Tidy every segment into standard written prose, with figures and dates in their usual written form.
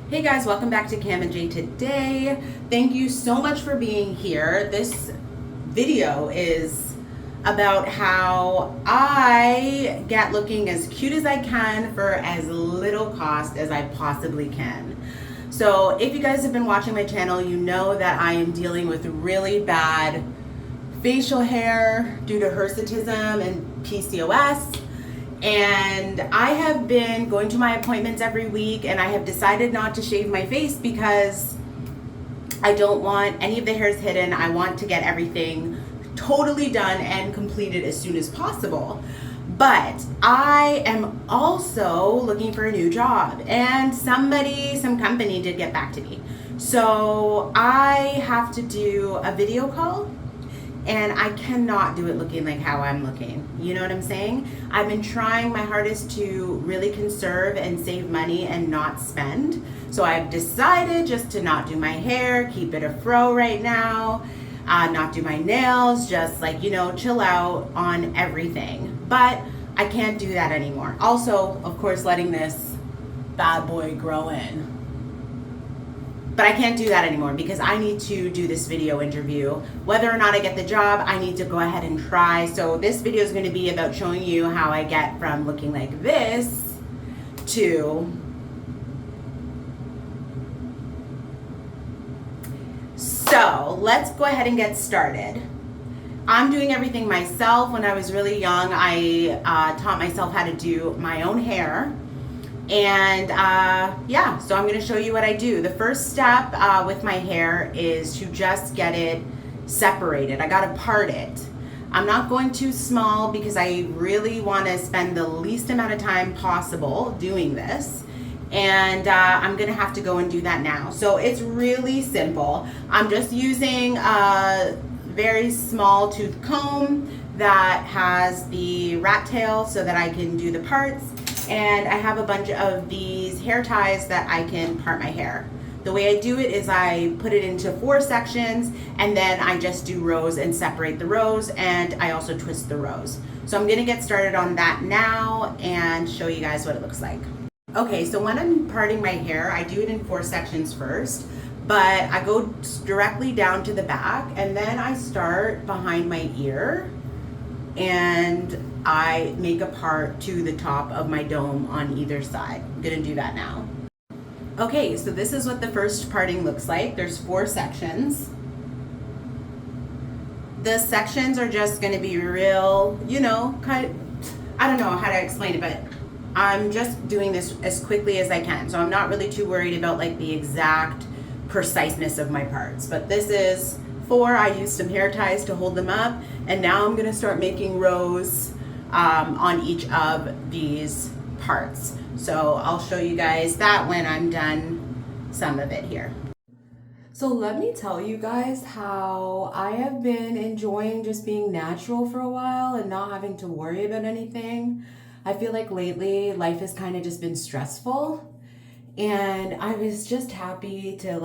Hey guys, welcome back to CamAndJayToday. Thank you so much for being here. This video is about how I get looking as cute as I can for as little cost as I possibly can. So if you guys have been watching my channel, you know that I am dealing with really bad facial hair due to hirsutism and PCOS. And I have been going to my appointments every week, and I have decided not to shave my face because I don't want any of the hairs hidden. I want to get everything totally done and completed as soon as possible. But I am also looking for a new job, and some company did get back to me. So I have to do a video call, and I cannot do it looking like how I'm looking. You know what I'm saying? I've been trying my hardest to really conserve and save money and not spend. So I've decided just to not do my hair, keep it a fro right now, not do my nails, just like, chill out on everything. But I can't do that anymore. Also, of course, letting this bad boy grow in. But I can't do that anymore because I need to do this video interview. Whether or not I get the job, I need to go ahead and try. So this video is going to be about showing you how I get from looking like this to... So let's go ahead and get started. I'm doing everything myself. When I was really young, I taught myself how to do my own hair. And so I'm going to show you what I do. The first step with my hair is to just get it separated. I got to part it. I'm not going too small because I really want to spend the least amount of time possible doing this. And I'm going to have to go and do that now. So it's really simple. I'm just using a very small tooth comb that has the rat tail so that I can do the parts. And I have a bunch of these hair ties that I can part my hair. The way I do it is I put it into 4 sections, and then I just do rows and separate the rows, and I also twist the rows. So I'm gonna get started on that now and show you guys what it looks like. Okay, so when I'm parting my hair, I do it in 4 sections first, but I go directly down to the back, and then I start behind my ear, and I make a part to the top of my dome on either side. I'm gonna do that now. Okay, so this is what the first parting looks like. There's 4 sections. The sections are just gonna be real, kind of, I don't know how to explain it, but I'm just doing this as quickly as I can. So I'm not really too worried about like the exact preciseness of my parts, but this is 4. I used some hair ties to hold them up, and now I'm gonna start making rows on each of these parts. So I'll show you guys that when I'm done some of it here. So let me tell you guys how I have been enjoying just being natural for a while and not having to worry about anything. I feel like lately life has kind of just been stressful, and I was just happy to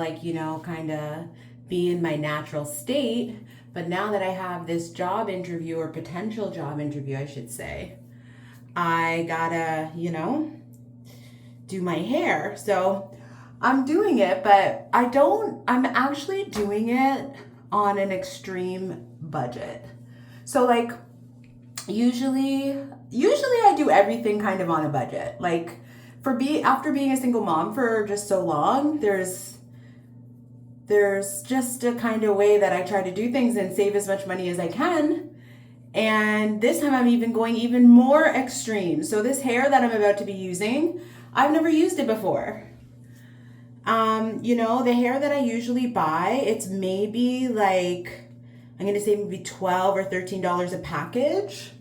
kind of be in my natural state. But now that I have this job interview, or potential job interview, I should say, I gotta, do my hair. So I'm doing it, but I'm actually doing it on an extreme budget. So usually I do everything kind of on a budget. After being a single mom for just so long, there's just a kind of way that I try to do things and save as much money as I can. And this time I'm even going even more extreme. So this hair that I'm about to be using, I've never used it before. The hair that I usually buy, it's maybe I'm going to say maybe $12 or $13 a package.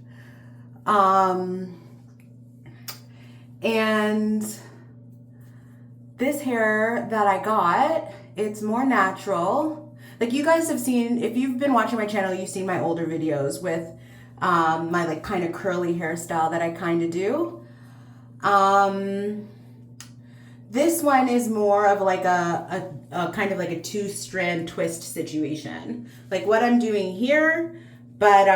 And this hair that I got, it's more natural. You guys have seen, if you've been watching my channel, you've seen my older videos with my kind of curly hairstyle that I kind of do. This one is more of a kind of a 2-strand twist situation. What I'm doing here, but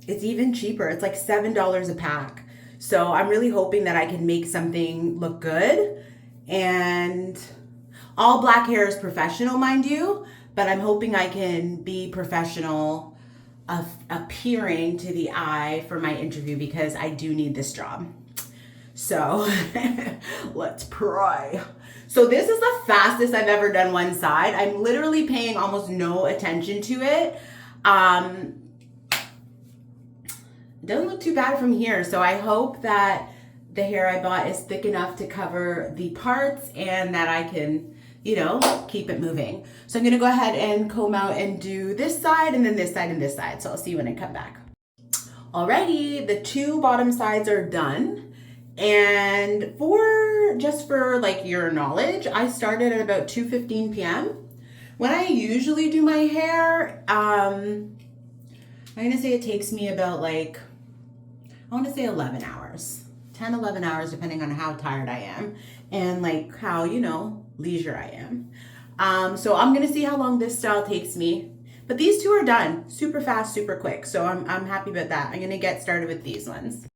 it's even cheaper. It's $7 a pack. So I'm really hoping that I can make something look good And all black hair is professional, mind you, but I'm hoping I can be professional appearing to the eye for my interview because I do need this job. So let's pray. So this is the fastest I've ever done one side. I'm literally paying almost no attention to it. It doesn't look too bad from here. So I hope that the hair I bought is thick enough to cover the parts and that I can, you know, keep it moving. So I'm gonna go ahead and comb out and do this side and then this side and this side. So I'll see you when I come back. Alrighty, the two bottom sides are done. And just for like your knowledge, I started at about 2:15 p.m. When I usually do my hair, I'm gonna say it takes me about like, I wanna say 11 hours. 10, 11 hours, depending on how tired I am and like how, you know, leisure I am. So I'm gonna see how long this style takes me. But these two are done super fast, super quick. So I'm happy about that. I'm gonna get started with these ones.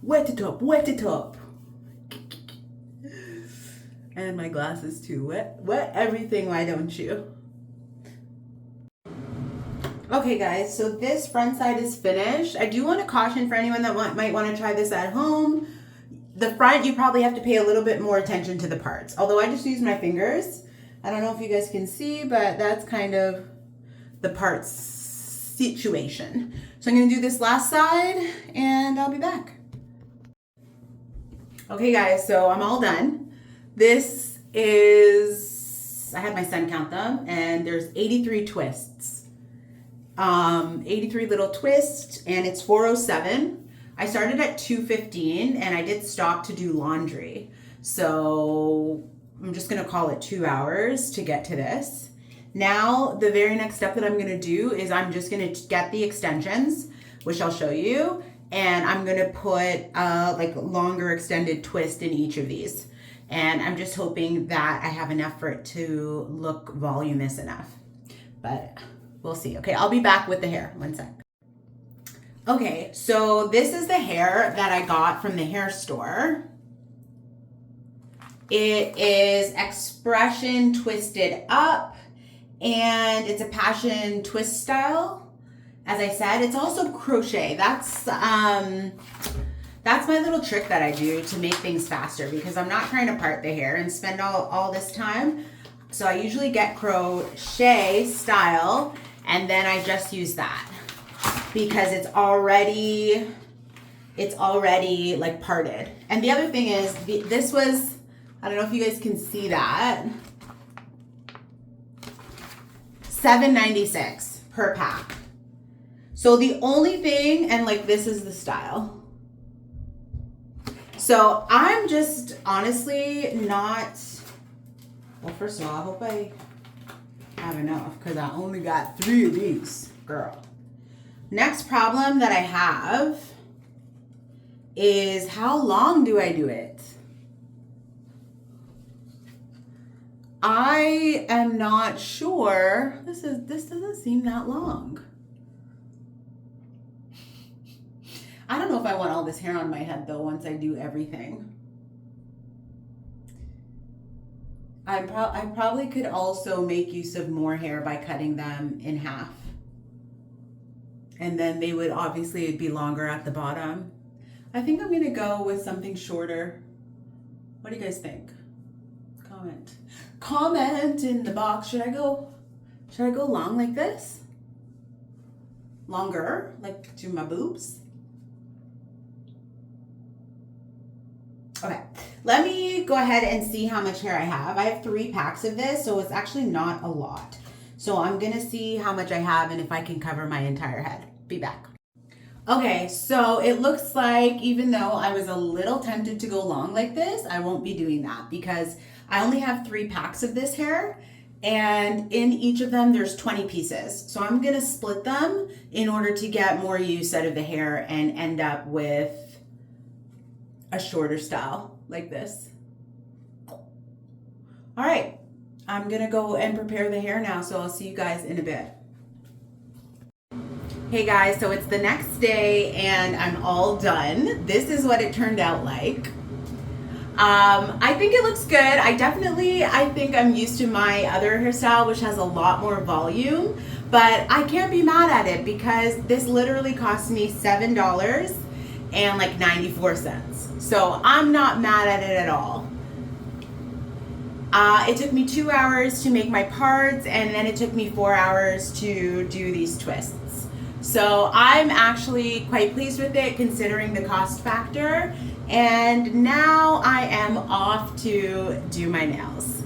Wet it up, wet it up. And my glasses too. Wet everything, why don't you? Okay guys, so this front side is finished. I do want to caution for anyone that might want to try this at home. The front, you probably have to pay a little bit more attention to the parts. Although I just use my fingers. I don't know if you guys can see, but that's kind of the parts situation. So I'm going to do this last side and I'll be back. Okay guys, so I'm all done. This is, I had my son count them, and there's 83 twists. 83 little twists, and it's 4:07. I started at 2:15, and I did stop to do laundry. So I'm just gonna call it 2 hours to get to this. Now, the very next step that I'm gonna do is I'm just gonna get the extensions, which I'll show you, and I'm gonna put like a longer extended twist in each of these. And I'm just hoping that I have enough for it to look voluminous enough, but we'll see. Okay, I'll be back with the hair, one sec. Okay, so this is the hair that I got from the hair store. It is Expression Twisted Up, and it's a passion twist style. As I said, it's also crochet. That's my little trick that I do to make things faster because I'm not trying to part the hair and spend all this time. So I usually get crochet style and then I just use that because it's already like parted. And the other thing is this was, I don't know if you guys can see that, $7.96 per pack. So the only thing, and like this is the style. So I'm just honestly not, well, first of all, I hope I have enough because I only got 3 of these, girl. Next problem that I have is how long do I do it? I am not sure. This doesn't seem that long. I don't know if I want all this hair on my head though once I do everything. I probably could also make use of more hair by cutting them in half. And then they would obviously be longer at the bottom. I think I'm gonna go with something shorter. What do you guys think? Comment in the box. Should I go long like this? Longer, like to my boobs? Okay, let me go ahead and see how much hair I have. I have 3 packs of this, so it's actually not a lot. So I'm gonna see how much I have and if I can cover my entire head. Be back. Okay, so it looks like even though I was a little tempted to go long like this, I won't be doing that because I only have 3 packs of this hair and in each of them there's 20 pieces. So I'm gonna split them in order to get more use out of the hair and end up with a shorter style like this. All right, I'm gonna go and prepare the hair now, so I'll see you guys in a bit. Hey guys, so it's the next day and I'm all done. This is what it turned out like. I think it looks good. I think I'm used to my other hairstyle, which has a lot more volume, but I can't be mad at it because this literally cost me $7 and like 94 cents. So I'm not mad at it at all. It took me 2 hours to make my parts, and then it took me 4 hours to do these twists. So I'm actually quite pleased with it considering the cost factor. And now I am off to do my nails.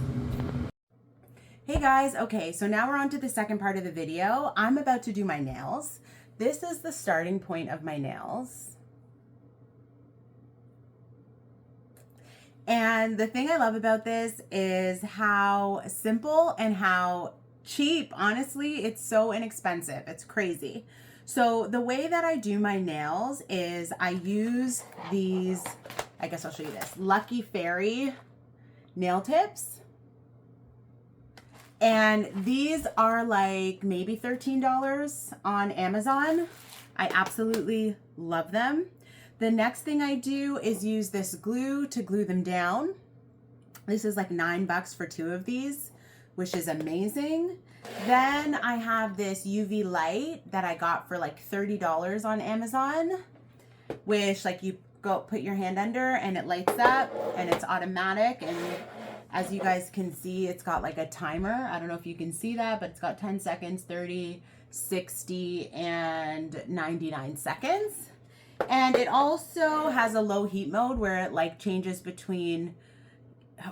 Hey guys, okay, so now we're on to the second part of the video. I'm about to do my nails. This is the starting point of my nails. And the thing I love about this is how simple and how cheap. Honestly, it's so inexpensive. It's crazy. So the way that I do my nails is I use these, I guess I'll show you this, Lucky Fairy nail tips. And these are like maybe $13 on Amazon. I absolutely love them. The next thing I do is use this glue to glue them down. This is like $9 for 2 of these, which is amazing. Then I have this UV light that I got for like $30 on Amazon, which like you go put your hand under and it lights up and it's automatic. And as you guys can see, it's got like a timer. I don't know if you can see that, but it's got 10 seconds, 30, 60, and 99 seconds. And it also has a low heat mode where it like changes between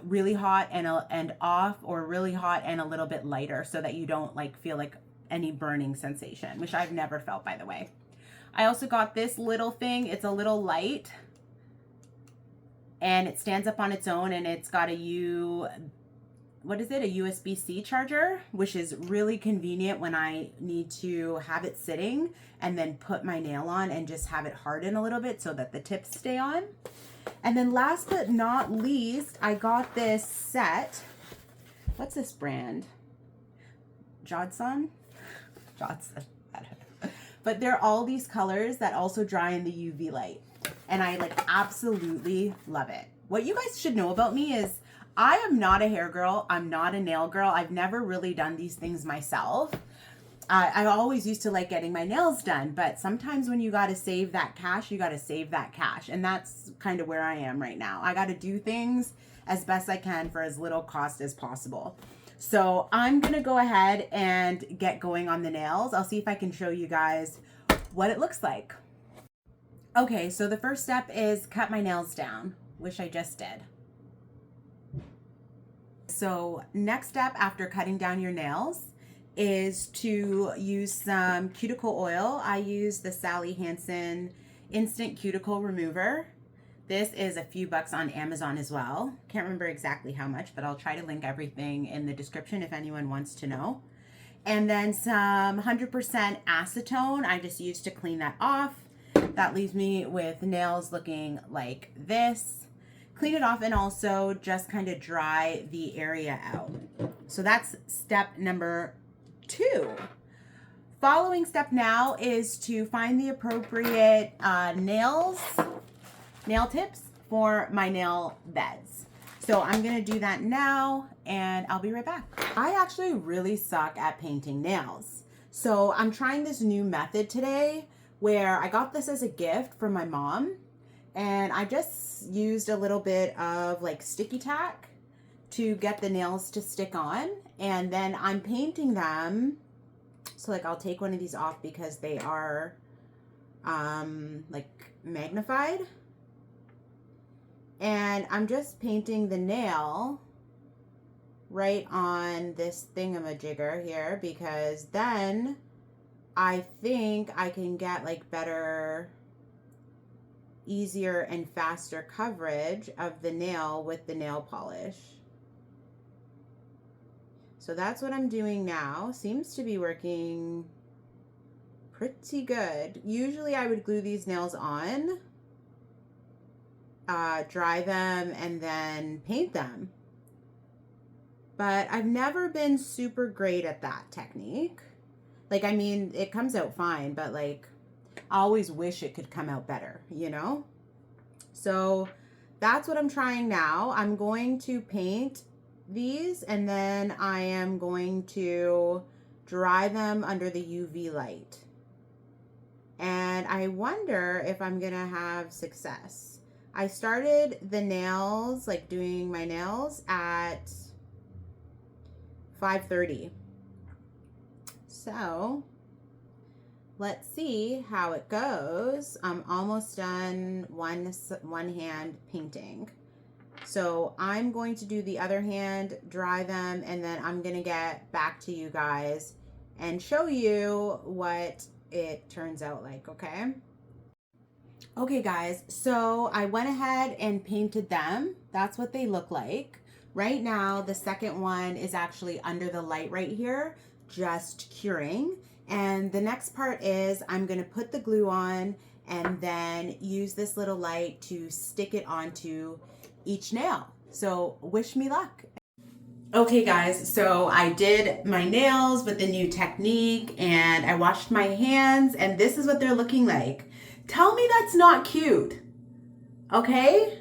really hot and off, or really hot and a little bit lighter, so that you don't like feel like any burning sensation, which I've never felt, by the way. I also got this little thing. It's a little light and it stands up on its own, and it's got a USB-C charger, which is really convenient when I need to have it sitting and then put my nail on and just have it harden a little bit so that the tips stay on. And then last but not least, I got this set. What's this brand? Jodson? Jodson. I don't know. But they're all these colors that also dry in the UV light. And I like absolutely love it. What you guys should know about me is I am not a hair girl. I'm not a nail girl. I've never really done these things myself. I always used to like getting my nails done, but sometimes when you got to save that cash, you got to save that cash. And that's kind of where I am right now. I got to do things as best I can for as little cost as possible. So I'm going to go ahead and get going on the nails. I'll see if I can show you guys what it looks like. Okay, so the first step is cut my nails down, which I just did. So next step after cutting down your nails is to use some cuticle oil. I use the Sally Hansen Instant Cuticle Remover. This is a few bucks on Amazon as well. Can't remember exactly how much, but I'll try to link everything in the description if anyone wants to know. And then some 100% acetone I just use to clean that off. That leaves me with nails looking like this. Clean it off and also just kind of dry the area out. So that's step number 2. Following step now is to find the appropriate nail tips for my nail beds. So I'm gonna do that now and I'll be right back. I actually really suck at painting nails. So I'm trying this new method today where I got this as a gift from my mom, and I just used a little bit of like sticky tack to get the nails to stick on, and then I'm painting them. So like I'll take one of these off because they are like magnified, and I'm just painting the nail right on this thingamajigger here, because then I think I can get like better, easier and faster coverage of the nail with the nail polish. So that's what I'm doing now. Seems to be working pretty good. Usually I would glue these nails on, dry them, and then paint them. But I've never been super great at that technique. Like, I mean, it comes out fine, but like, I always wish it could come out better, you know? So that's what I'm trying now. I'm going to paint these and then I am going to dry them under the UV light. And I wonder if I'm gonna have success. I started the nails, like doing my nails at 5:30. So let's see how it goes. I'm almost done one hand painting. So I'm going to do the other hand, dry them, and then I'm gonna get back to you guys and show you what it turns out like, okay? Okay guys, so I went ahead and painted them. That's what they look like. Right now, the second one is actually under the light right here, just curing. And the next part is I'm gonna put the glue on and then use this little light to stick it onto each nail. So wish me luck. Okay guys, so I did my nails with the new technique and I washed my hands and this is what they're looking like. Tell me that's not cute, okay?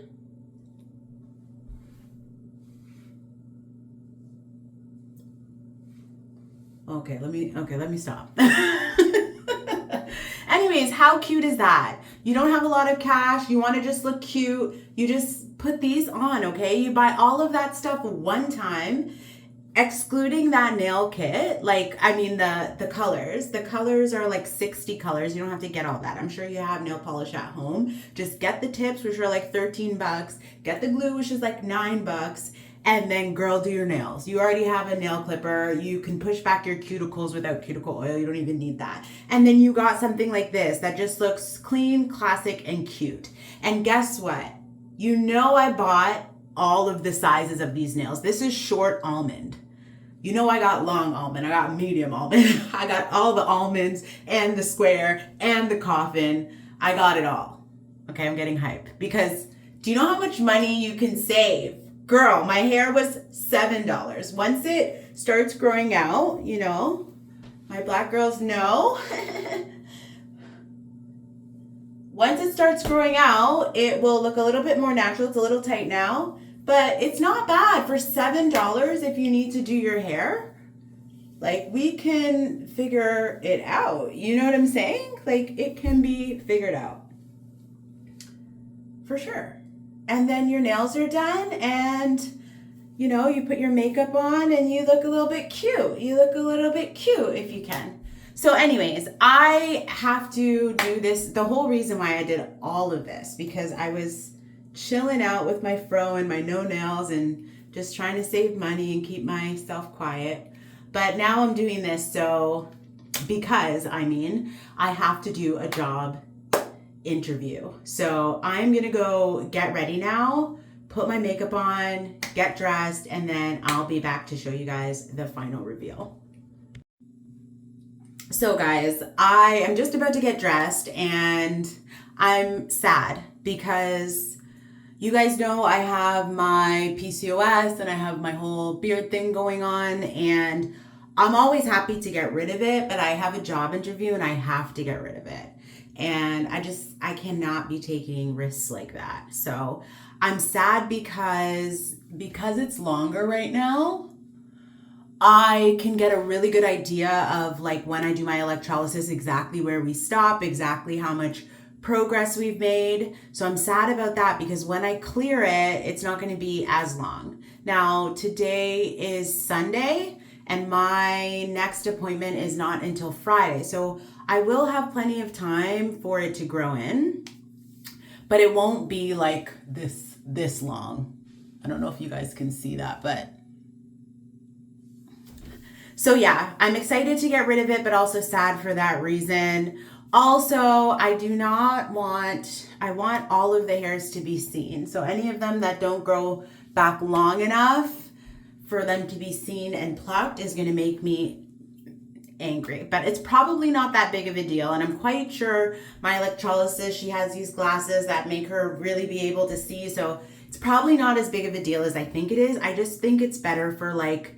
Okay, let me stop. Anyways, how cute is that? You don't have a lot of cash, you want to just look cute, you just put these on, okay? You buy all of that stuff one time, excluding that nail kit. Like, I mean, the colors are like 60 colors. You don't have to get all that. I'm sure you have nail polish at home. Just get the tips, which are like 13 bucks. Get the glue, which is like 9 bucks. And then girl, do your nails. You already have a nail clipper. You can push back your cuticles without cuticle oil. You don't even need that. And then you got something like this that just looks clean, classic, and cute. And guess what? You know I bought all of the sizes of these nails. This is short almond. You know I got long almond, I got medium almond, I got all the almonds and the square and the coffin. I got it all. Okay, I'm getting hyped because do you know how much money you can save? Girl, my hair was $7. Once it starts growing out, you know, my black girls know. Once it starts growing out, it will look a little bit more natural. It's a little tight now. But it's not bad for $7 if you need to do your hair. Like, we can figure it out. You know what I'm saying? Like, it can be figured out. For sure. And then your nails are done and, you know, you put your makeup on and you look a little bit cute. You look a little bit cute if you can. So anyways, I have to do this. The whole reason why I did all of this, because I was chilling out with my fro and my no nails and just trying to save money and keep myself quiet. But now I'm doing this because I have to do a job interview. So I'm gonna go get ready now, put my makeup on, get dressed, and then I'll be back to show you guys the final reveal. So guys, I am just about to get dressed and I'm sad because you guys know I have my PCOS and I have my whole beard thing going on and I'm always happy to get rid of it, but I have a job interview and I have to get rid of it. And I cannot be taking risks like that. So I'm sad because it's longer right now. I can get a really good idea of like when I do my electrolysis, exactly where we stop, exactly how much progress we've made. So I'm sad about that because when I clear it, it's not going to be as long. Now, today is Sunday and my next appointment is not until Friday. So I will have plenty of time for it to grow in, but it won't be like this long. I don't know if you guys can see that, but so yeah, I'm excited to get rid of it, but also sad for that reason. Also, I want all of the hairs to be seen. So any of them that don't grow back long enough for them to be seen and plucked is going to make me angry, but it's probably not that big of a deal. And I'm quite sure my electrolysis, she has these glasses that make her really be able to see. So it's probably not as big of a deal as I think it is. I just think it's better for like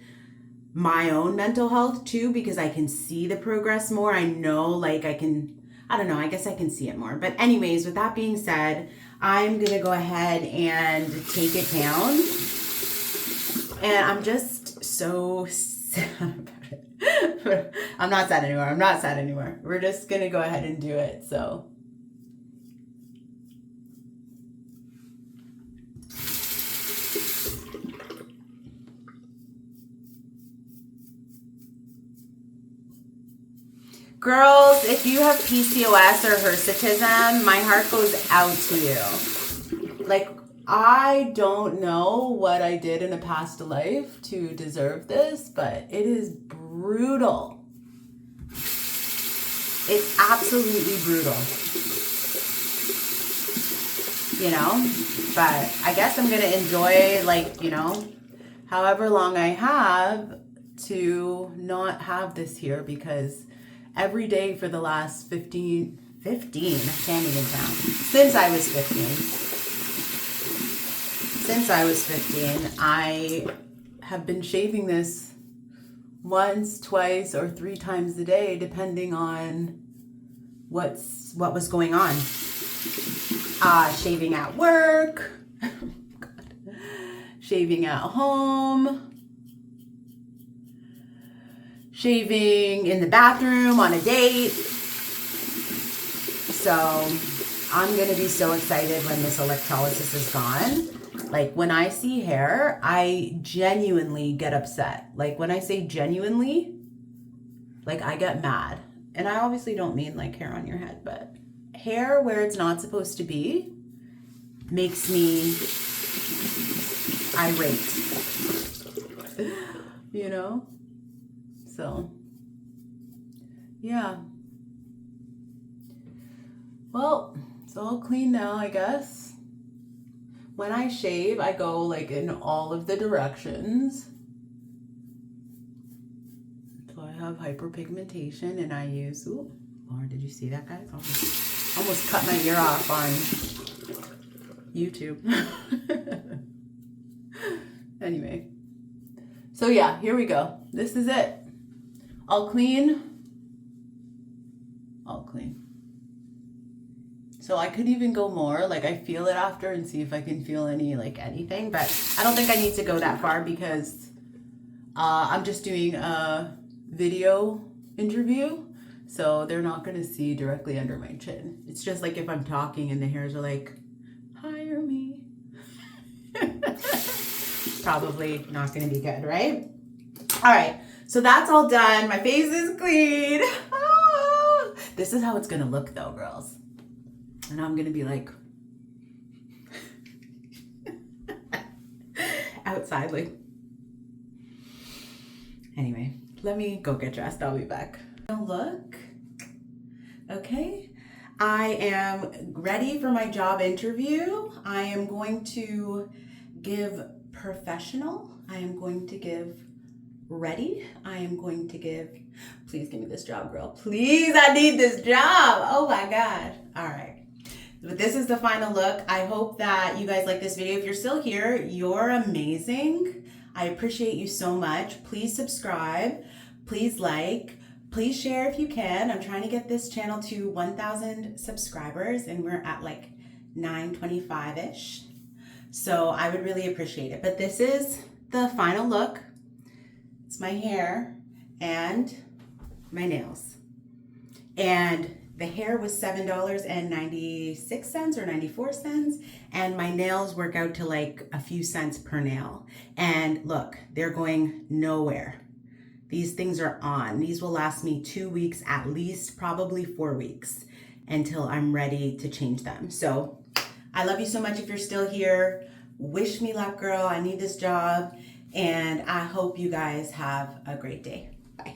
my own mental health too, because I can see the progress more. I know, like, I don't know, I guess I can see it more. But anyways, with that being said, I'm gonna go ahead and take it down. And I'm just so sad about it. I'm not sad anymore. I'm not sad anymore. We're just gonna go ahead and do it. So. Girls, if you have PCOS or hirsutism, my heart goes out to you. Like, I don't know what I did in a past life to deserve this, but it is brutal. It's absolutely brutal. You know? But I guess I'm going to enjoy, like, you know, however long I have to not have this here, because every day for the last 15, I can't even count, since I was 15, I have been shaving this once, twice, or 3 times a day, depending on what was going on. Shaving at work, shaving at home, shaving in the bathroom on a date. So I'm going to be so excited when this electrolysis is gone. Like, when I see hair, I genuinely get upset. Like, when I say genuinely, like, I get mad. And I obviously don't mean like hair on your head, but hair where it's not supposed to be makes me irate. You know? So, yeah. Well, it's all clean now, I guess. When I shave, I go like in all of the directions. So I have hyperpigmentation, and I use, ooh, Lauren, did you see that, guys? Almost cut my ear off on YouTube. Anyway. So yeah, here we go. This is it. All clean. All clean. So I could even go more. Like, I feel it after and see if I can feel any, like, anything. But I don't think I need to go that far, because I'm just doing a video interview. So they're not going to see directly under my chin. It's just like if I'm talking and the hairs are like, hire me. Probably not going to be good, right? All right. So that's all done. My face is clean. Ah! This is how it's going to look, though, girls. And I'm going to be like outside, like. Anyway, let me go get dressed. I'll be back. Look. Okay. I am ready for my job interview. I am going to give professional. I am going to give ready. I am going to give, please give me this job, girl. Please, I need this job. Oh my God. All right. But this is the final look. I hope that you guys like this video. If you're still here, you're amazing. I appreciate you so much. Please subscribe. Please like. Please share if you can. I'm trying to get this channel to 1,000 subscribers, and we're at like 925-ish. So I would really appreciate it. But this is the final look. It's my hair and my nails. And the hair was $7.96 or 94 cents. And my nails work out to like a few cents per nail. And look, they're going nowhere. These things are on. These will last me 2 weeks at least, probably 4 weeks, until I'm ready to change them. So I love you so much if you're still here. Wish me luck, girl. I need this job. And I hope you guys have a great day. Bye.